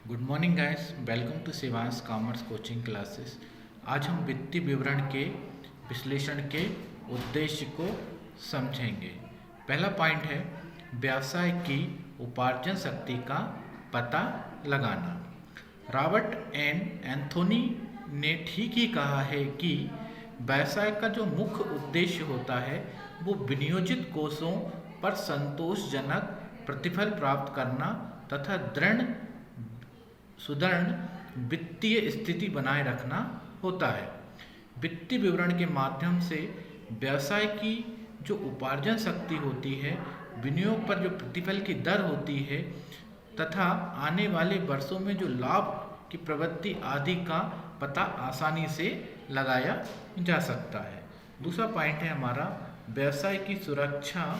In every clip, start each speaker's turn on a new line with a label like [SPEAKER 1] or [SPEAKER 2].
[SPEAKER 1] Good morning guys, welcome to Shivansh commerce coaching classes. आज हम वित्तीय विवरण के विश्लेषण के उद्देश्य को समझेंगे। पहला पॉइंट है व्यवसाय की उपार्जन शक्ति का पता लगाना। रॉबर्ट एंड एंथोनी ने ठीक ही कहा है कि व्यवसाय का जो मुख्य उद्देश्य होता है वो विनियोजित कोषों पर संतोषजनक प्रतिफल प्राप्त करना तथा सुदृढ़ वित्तीय स्थिति बनाए रखना होता है। वित्तीय विवरण के माध्यम से व्यवसाय की जो उपार्जन शक्ति होती है, विनियोग पर जो प्रतिफल की दर होती है तथा आने वाले वर्षों में जो लाभ की प्रवृत्ति आदि का पता आसानी से लगाया जा सकता है। दूसरा पॉइंट है हमारा व्यवसाय की सुरक्षा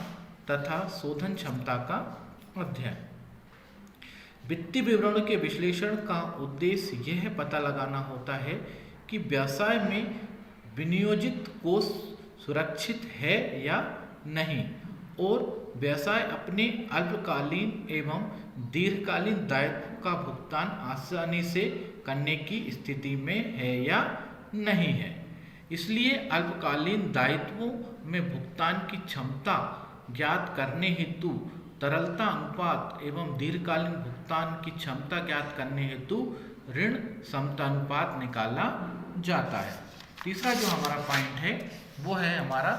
[SPEAKER 1] तथा शोधन क्षमता का अध्ययन। वित्तीय विवरणों के विश्लेषण का उद्देश्य यह पता लगाना होता है कि व्यवसाय में विनियोजित कोष सुरक्षित है या नहीं और व्यवसाय अपने अल्पकालीन एवं दीर्घकालीन दायित्व का भुगतान आसानी से करने की स्थिति में है या नहीं है। इसलिए अल्पकालीन दायित्वों में भुगतान की क्षमता ज्ञात करने हेतु तरलता अनुपात एवं दीर्घकालीन भुगतान की क्षमता ज्ञात करने हेतु ऋण समता अनुपात निकाला जाता है। तीसरा जो हमारा पॉइंट है वो है हमारा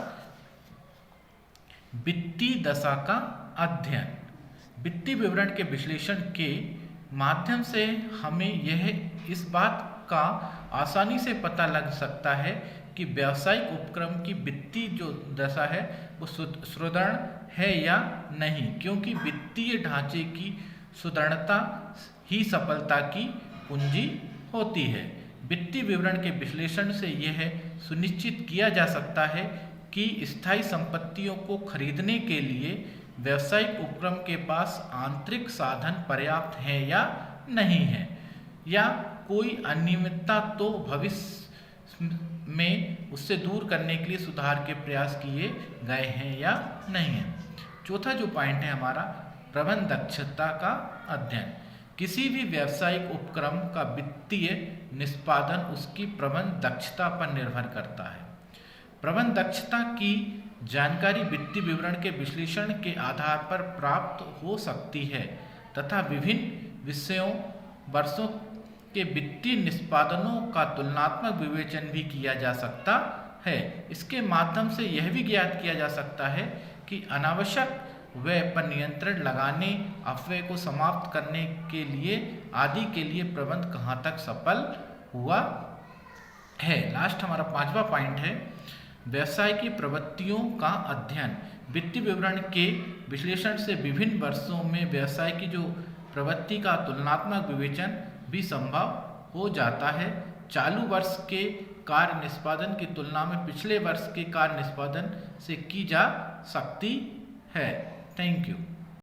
[SPEAKER 1] वित्तीय दशा का अध्ययन। वित्तीय विवरण के विश्लेषण के माध्यम से हमें यह इस बात का आसानी से पता लग सकता है कि व्यावसायिक उपक्रम की वित्तीय जो दशा है वो सुदृढ़ है या नहीं, क्योंकि वित्तीय ढांचे की सुदृढ़ता ही सफलता की कुंजी होती है। वित्तीय विवरण के विश्लेषण से यह सुनिश्चित किया जा सकता है कि स्थायी संपत्तियों को खरीदने के लिए व्यावसायिक उपक्रम के पास आंतरिक साधन पर्याप्त हैं या नहीं है, या कोई अनियमितता तो भविष्य में उससे दूर करने के लिए सुधार के प्रयास किए गए हैं या नहीं है। चौथा जो पॉइंट है हमारा प्रबंध दक्षता का अध्ययन। किसी भी व्यावसायिक उपक्रम का वित्तीय निष्पादन उसकी प्रबंध दक्षता पर निर्भर करता है। प्रबंध दक्षता की जानकारी वित्तीय विवरण के विश्लेषण के आधार पर प्राप्त हो सकती है तथा विभिन्न विषयों वर्षों के वित्तीय निष्पादनों का तुलनात्मक विवेचन भी किया जा सकता है। इसके माध्यम से यह भी ज्ञात किया जा सकता है कि अनावश्यक व्यय पर नियंत्रण लगाने, अपव्यय को समाप्त करने के लिए आदि के लिए प्रबंध कहाँ तक सफल हुआ है। लास्ट हमारा पांचवा पॉइंट है व्यवसाय की प्रवृत्तियों का अध्ययन। वित्तीय विवरण के विश्लेषण से विभिन्न वर्षों में व्यवसाय की जो प्रवृत्ति का तुलनात्मक विवेचन भी संभव हो जाता है। चालू वर्ष के कार्य निष्पादन की तुलना में पिछले वर्ष के कार्य निष्पादन से की जा सकती है। Thank you.